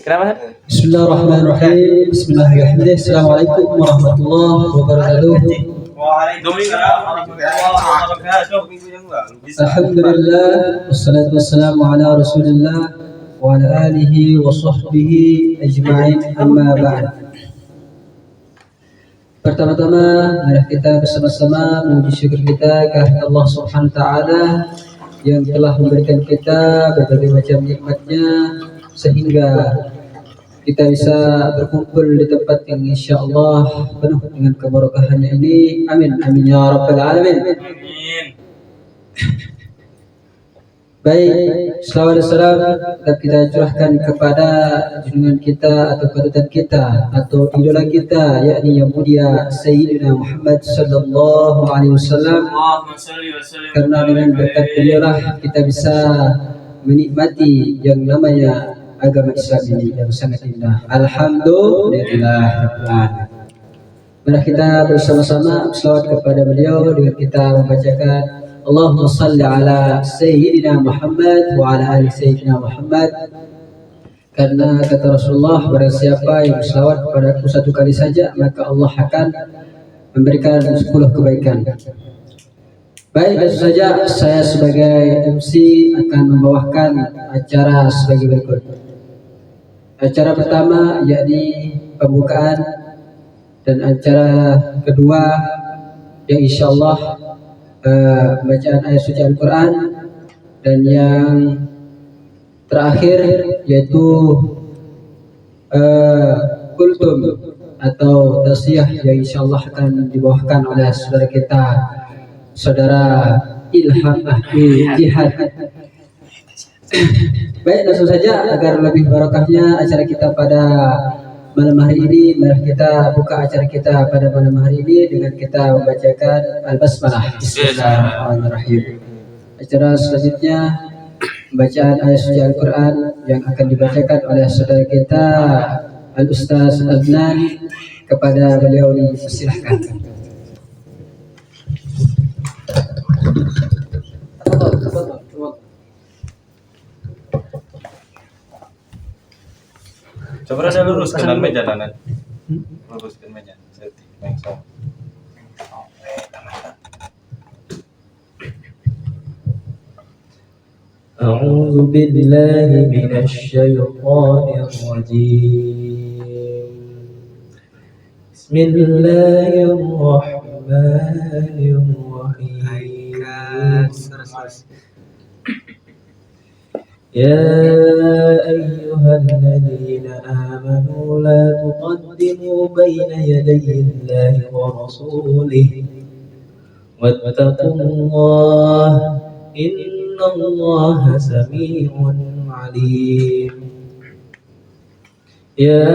Kenapa? Bismillahirrahmanirrahim. Bismillahirrahmanirrahim. Assalamualaikum warahmatullahi wabarakatuh. Waalaikumsalam warahmatullahi wabarakatuh. Alhamdulillah wassalatu wassalamu ala Rasulillah wa ala alihi wa sahbihi ajma'in, amma ba'd. Pertama-tama mari kita bersama-sama memuji syukur kita kepada Allah Subhanahu wa taala yang telah memberikan kita berbagai macam nikmatnya sehingga kita bisa berkumpul di tempat yang insyaallah penuh dengan keberkahannya ini. Amin amin ya rabbal alamin. Amin. Baik, salawat dan salam kita curahkan kepada junjungan kita atau panutan kita atau idola kita, yakni yang mulia Sayyidina Muhammad sallallahu alaihi wasallam. Karena dengan berkat beliaulah kita bisa menikmati yang namanya agama Islam ini yang sangat indah. Alhamdulillah. Mari kita bersama-sama selawat kepada beliau dengan kita membacakan Allahumma salli ala Sayyidina Muhammad wa ala ali Sayyidina Muhammad. Karena kata Rasulullah, barang siapa yang selawat kepadaku satu kali saja, maka Allah akan memberikan 10 kebaikan. Baik, langsung saja saya sebagai MC akan membawakan acara sebagai berikut. Acara pertama yakni pembukaan, dan acara kedua yang insyaallah bacaan ayat suci Al-Quran, dan yang terakhir yaitu kultum atau tasiyah yang insyaallah akan dibawakan oleh saudara kita, saudara Ilham Ahli Jihad. Baik, langsung saja agar lebih barokahnya acara kita pada malam hari ini, mari kita buka acara kita pada malam hari ini dengan kita membacakan Al-Basmalah. Bismillahirrahmanirrahim. Acara selanjutnya bacaan ayat suci Al-Quran yang akan dibacakan oleh saudara kita Al-Ustaz Adnan. Kepada beliau dipersilahkan. Coba saya luruskan meja nanan. Luruskan meja. Setting langsung. أعوذ بالله من الشيطان الرجيم. بسم الله الرحمن الرحيم. يا أيها الذين آمنوا لا تقدموا بين يدي الله ورسوله واتقوا الله إن الله سميع عليم. يا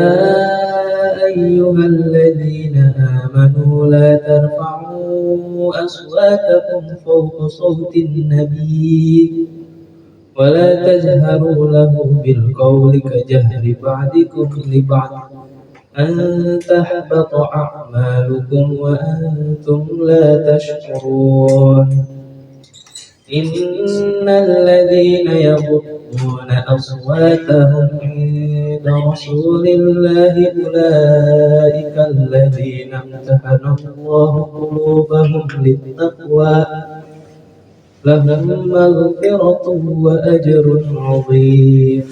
أيها الذين آمنوا لا ترفعوا أصواتكم فوق صوت النبي ولا تجهروا له بالقول كجهر بعضكم لبعض أن تحبط أعمالكم وأنتم لا تشعرون. إن الذين يغضون أصواتهم عند رسول الله أولئك الذين امتحن الله قلوبهم للتقوى لهم مغفرة وأجر عظيم.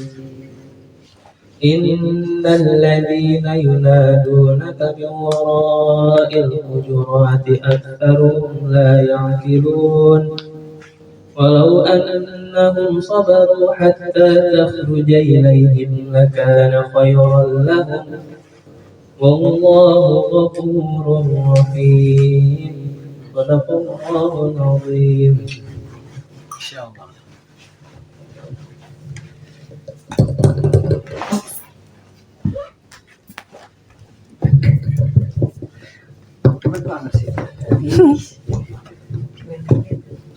إن الذين ينادونك من وراء الحجرات أكثرهم لا يعقلون ولو أنهم صبروا حتى تخرج إليهم لكان خيرا لهم والله غفور رحيم. صدق الله العظيم. InsyaAllah.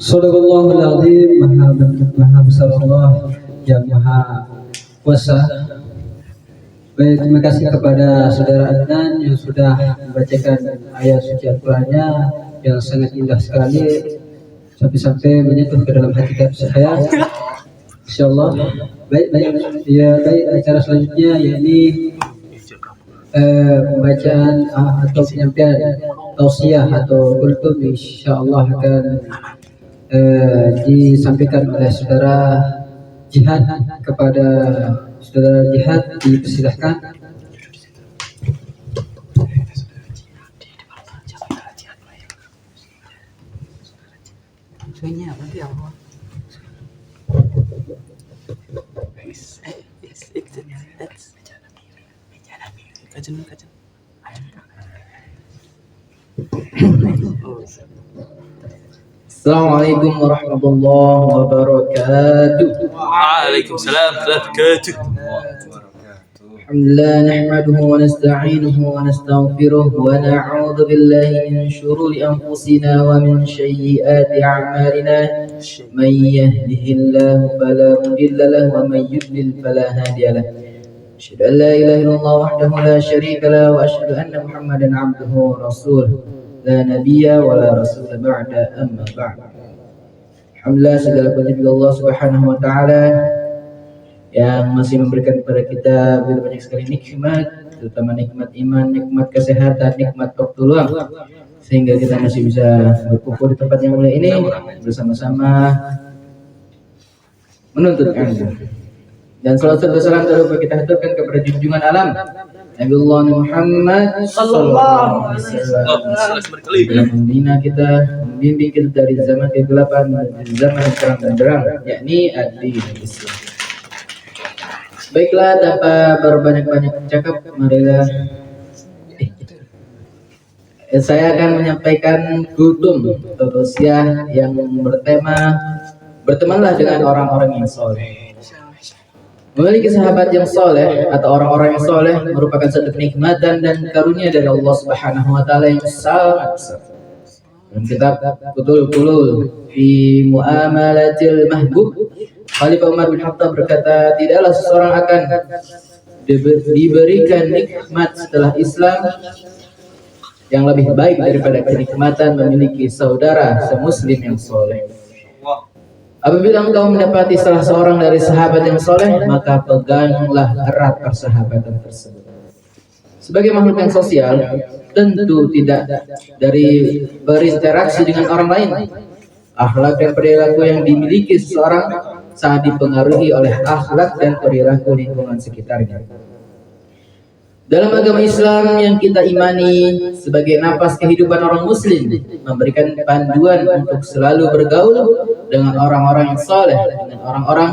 Sadaqallahul azim. Maha besar Allah yang maha kuasa. Baik, terima kasih kepada saudara Adnan yang sudah membacakan ayat suci Al-Qurannya yang sangat indah sekali, sampai-sampai menyentuh ke dalam hati saya. Insyaallah. Baik, ya, baik, acara selanjutnya yakni pembacaan atau penyampaian tausiah atau kultum insyaallah akan disampaikan oleh saudara Jihad. Kepada saudara Jihad dipersilahkan. Assalamualaikum warahmatullahi wabarakatuh. Waalaikumsalam warahmatullahi wabarakatuh. Alhamdulillah nahmaduhu wa nasta'inuhu wa nastaghfiruh wa na'udzu billahi min shururi anfusina wa min sayyiati a'malina. Man yahdihillahu fala mudilla lahu wa man yudlil fala hadiya lahu. Asyhadu an la ilaha illallah wahdahu la syarika lahu wa asyhadu anna Muhammadan 'abduhu wa rasuluh. La nabiyya wa la rasula ba'da, amma ba'd. Alhamdulillah, segala puji bagi Allah Subhanahu wa taala yang masih memberikan kepada kita banyak sekali nikmat, terutama nikmat iman, nikmat kesehatan, nikmat waktu luang, sehingga kita masih bisa berkumpul di tempat yang mulia ini bersama-sama menuntut ilmu. Dan salawat serta salam terlupa kita haturkan kepada junjungan alam Nabiullah Muhammad sallallahu alaihi wasallam yang membina kita, membimbing kita dari zaman kegelapan menuju zaman yang terang benderang, yakni ad-din Islam. Baiklah, tanpa berbanyak-banyak cakap, marilah saya akan menyampaikan kultum atau tausiah yang bertema bertemanlah dengan orang-orang yang soleh. Memiliki sahabat yang soleh atau orang-orang yang soleh merupakan satu kenikmatan dan karunia dari Allah Subhanahu wa taala yang sangat besar. Dalam kitab Qutul Qulul fi Muamalatil Mahbub, Khalifah Umar bin Khattab berkata, tidaklah seseorang akan diberikan nikmat setelah Islam yang lebih baik daripada kenikmatan memiliki saudara semuslim yang soleh. Apabila engkau mendapati salah seorang dari sahabat yang soleh, maka peganglah erat persahabatan tersebut. Sebagai makhluk yang sosial, tentu tidak dari berinteraksi dengan orang lain. Akhlak dan perilaku yang dimiliki seseorang sangat dipengaruhi oleh akhlak dan perilaku lingkungan sekitarnya. Dalam agama Islam yang kita imani sebagai napas kehidupan orang muslim, memberikan panduan untuk selalu bergaul dengan orang-orang yang saleh, dengan orang-orang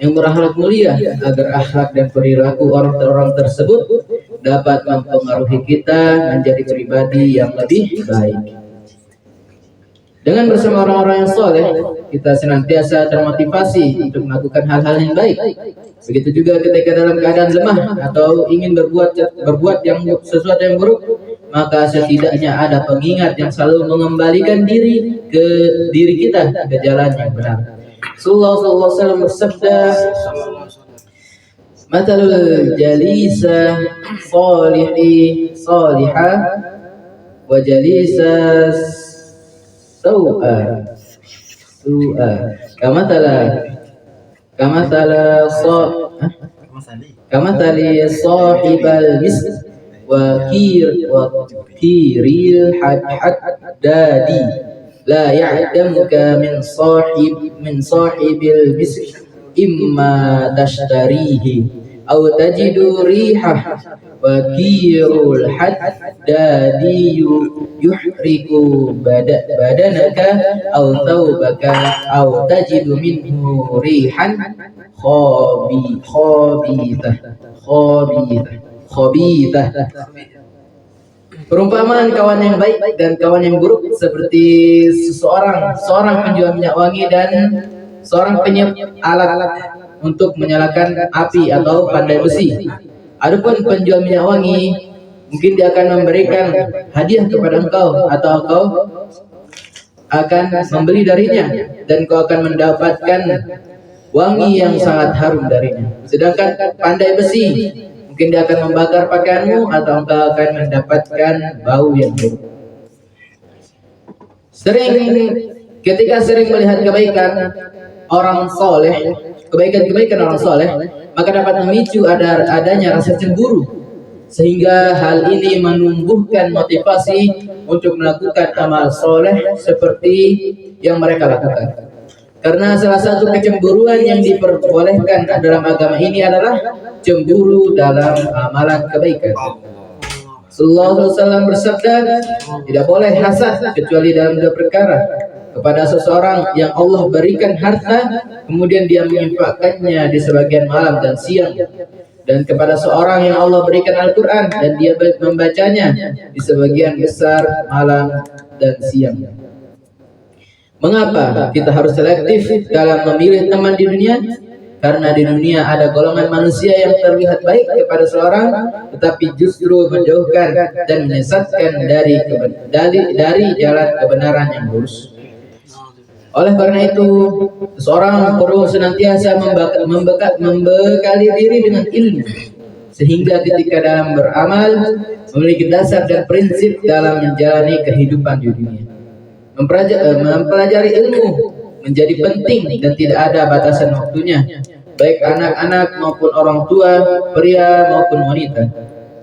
yang berakhlak mulia, agar akhlak dan perilaku orang-orang tersebut dapat mempengaruhi kita menjadi pribadi yang lebih baik. Dengan bersama orang-orang yang soleh, kita senantiasa termotivasi untuk melakukan hal-hal yang baik. Begitu juga ketika dalam keadaan lemah atau ingin berbuat yang sesuatu yang buruk, maka setidaknya ada pengingat yang selalu mengembalikan diri kita ke jalan yang benar. Rasulullah SAW bersabda, "Matalul jalisa salihi salihah wa jalisa su'a kama tali sahibal misk wa kiril haddadi la ya'damuka min sahibil misk imma tashtarihi aw tajidu rihah wa kirul haddadi yuhriku badanaka aw thawbaka aw tajidu minhu rihan khabithah. Perumpamaan kawan yang baik dan kawan yang buruk seperti seorang penjual minyak wangi dan seorang peniup alat untuk menyalakan api atau pandai besi. Adapun penjual minyak wangi, mungkin dia akan memberikan hadiah kepada engkau atau engkau akan membeli darinya dan kau akan mendapatkan wangi yang sangat harum darinya. Sedangkan pandai besi, mungkin dia akan membakar pakaianmu atau engkau akan mendapatkan bau yang buruk. Ketika sering melihat kebaikan orang soleh, kebaikan-kebaikan orang soleh, maka dapat memicu adanya rasa cemburu, sehingga hal ini menumbuhkan motivasi untuk melakukan amal soleh seperti yang mereka lakukan. Karena salah satu kecemburuan yang diperbolehkan dalam agama ini adalah cemburu dalam amalan kebaikan. Sallallahu alaihi wasallam bersabda, tidak boleh hasad kecuali dalam 2 perkara. Kepada seseorang yang Allah berikan harta, kemudian dia menginfakkannya di sebagian malam dan siang, dan kepada seorang yang Allah berikan Al-Quran dan dia membacanya di sebagian besar malam dan siang. Mengapa kita harus selektif dalam memilih teman di dunia? Karena di dunia ada golongan manusia yang terlihat baik kepada seorang, tetapi justru menjauhkan dan menyesatkan dari jalan kebenaran yang lurus. Oleh karena itu, seorang perlu senantiasa membekali diri dengan ilmu, sehingga ketika dalam beramal memiliki dasar dan prinsip dalam menjalani kehidupan di dunia. Mempelajari ilmu menjadi penting dan tidak ada batasan waktunya, baik anak-anak maupun orang tua, pria maupun wanita.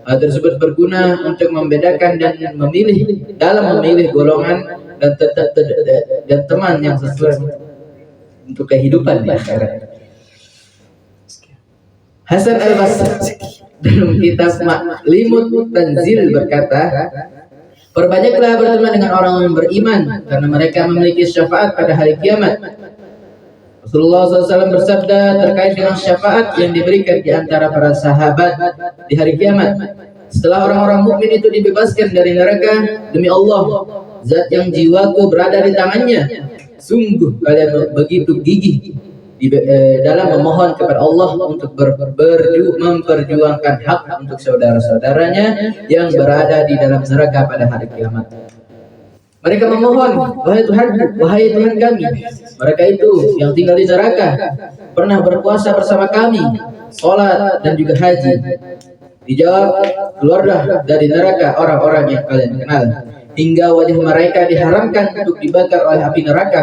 Hal tersebut berguna untuk membedakan dan memilih golongan dan teman yang sesuai untuk kehidupan di akhirat. Hasan al-Basri dalam kitab Ma'limut Tanzil berkata, perbanyaklah berteman dengan orang yang beriman, karena mereka memiliki syafaat pada hari kiamat. Rasulullah SAW bersabda terkait dengan syafaat yang diberikan di antara para sahabat di hari kiamat. Setelah orang-orang mukmin itu dibebaskan dari neraka, demi Allah, zat yang jiwaku berada di tangannya, sungguh kalian begitu gigih dalam memohon kepada Allah untuk memperjuangkan hak untuk saudara-saudaranya yang berada di dalam neraka pada hari kiamat. Mereka memohon, wahai Tuhan kami, mereka itu yang tinggal di neraka pernah berpuasa bersama kami, sholat dan juga haji. Dijawab, keluarlah dari neraka orang-orang yang kalian kenal, hingga wajah mereka diharamkan untuk dibakar oleh api neraka.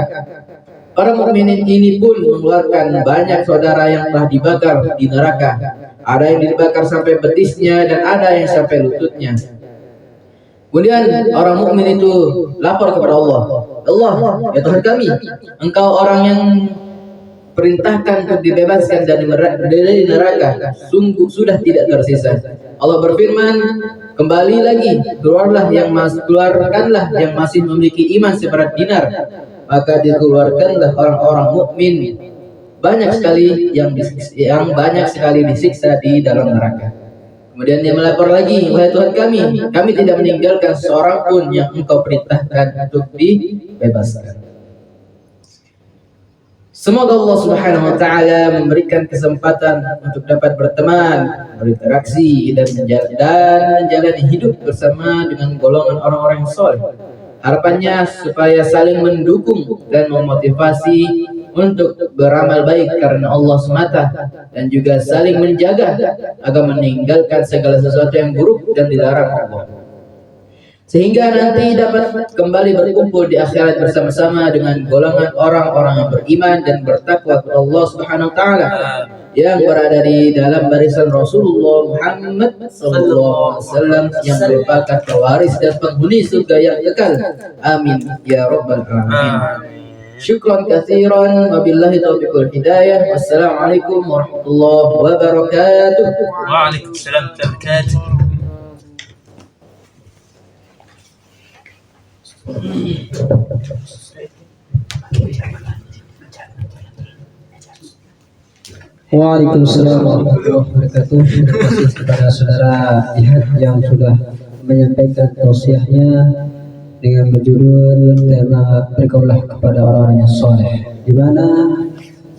Para mukminin ini pun mengeluarkan banyak saudara yang telah dibakar di neraka. Ada yang dibakar sampai betisnya dan ada yang sampai lututnya. Kemudian orang mukmin itu lapor kepada Allah. Allah, ya Tuhan kami, Engkau orang yang perintahkan untuk dibebaskan dari neraka, sungguh sudah tidak tersisa. Allah berfirman, kembali lagi, keluarkanlah yang masih memiliki iman seberat dinar. Maka dikeluarkanlah orang-orang mukmin, banyak sekali yang banyak sekali disiksa di dalam neraka. Kemudian dia melapor lagi, wahai Tuhan kami tidak meninggalkan seorang pun yang Engkau perintahkan untuk dibebaskan. Semoga Allah Subhanahu wa taala memberikan kesempatan untuk dapat berteman, berinteraksi dan menjalani hidup bersama dengan golongan orang-orang yang saleh. Harapannya supaya saling mendukung dan memotivasi untuk beramal baik karena Allah semata, dan juga saling menjaga agar meninggalkan segala sesuatu yang buruk dan dilarang Allah, sehingga nanti dapat kembali berkumpul di akhirat bersama-sama dengan golongan orang-orang yang beriman dan bertakwa kepada Allah Subhanahu wa taala yang berada di dalam barisan Rasulullah Muhammad sallallahu alaihi wasallam yang merupakan pewaris dan penghuni surga yang kekal. Amin ya rabbal alamin. Syukran katsiran wabillahi taufiq wal hidayah. Wassalamualaikum warahmatullahi wabarakatuh. Waalaikumsalam warahmatullahi Waalaikumsalam warahmatullahi wabarakatuh. Terima kasih kepada saudara Jihad yang sudah menyampaikan tausiahnya dengan berjudul tema bergaulah kepada orang-orang yang soleh, di mana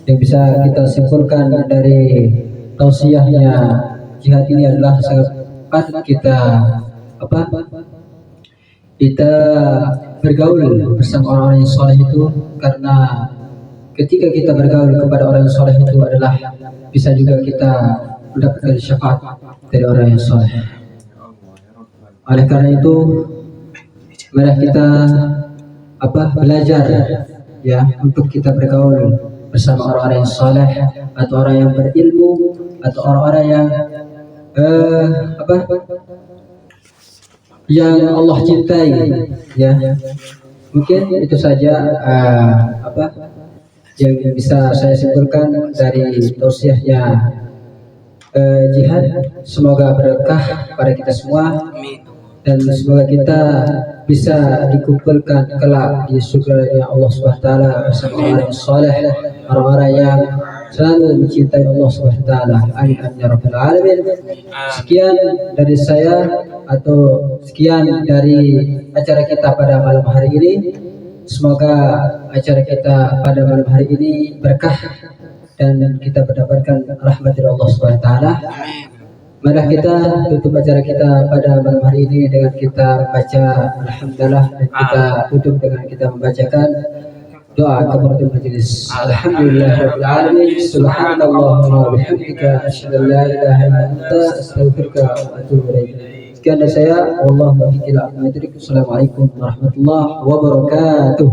yang bisa kita simpulkan dari tausiahnya Jihad ini adalah sangat patut kita bergaul bersama orang-orang yang soleh itu, karena ketika kita bergaul kepada orang yang soleh itu adalah bisa juga kita mendapatkan syafaat dari orang yang soleh. Oleh karena itu, mari kita belajar ya untuk kita bergaul bersama orang-orang yang saleh atau orang yang berilmu atau orang-orang yang yang Allah cintai, ya. Mungkin itu saja yang bisa saya simpulkan dari tausiahnya jihad. Semoga berkah pada kita semua dan semoga kita bisa dikumpulkan kelak di surga Allah Subhanahu wa taala bersama orang yang saleh, orang-orang yang selalu mencintai Allah Subhanahu wa taala. Amin ya rabbal alamin. Sekian dari saya atau sekian dari acara kita pada malam hari ini. Semoga acara kita pada malam hari ini berkah dan kita mendapatkan rahmat dari Allah Subhanahu wa taala. Mari kita tutup acara kita pada malam hari ini dengan kita baca alhamdulillah dan kita tutup dengan kita membacakan doa kafaratul majelis. Alhamdulillahirabbil alamin. Subhanallah wa bihamdika asyhadu an la ilaha illa anta astaghfiruka wa atubu ilaik. Sekian dari saya, wallahu a'lam. Assalamualaikum warahmatullahi wabarakatuh.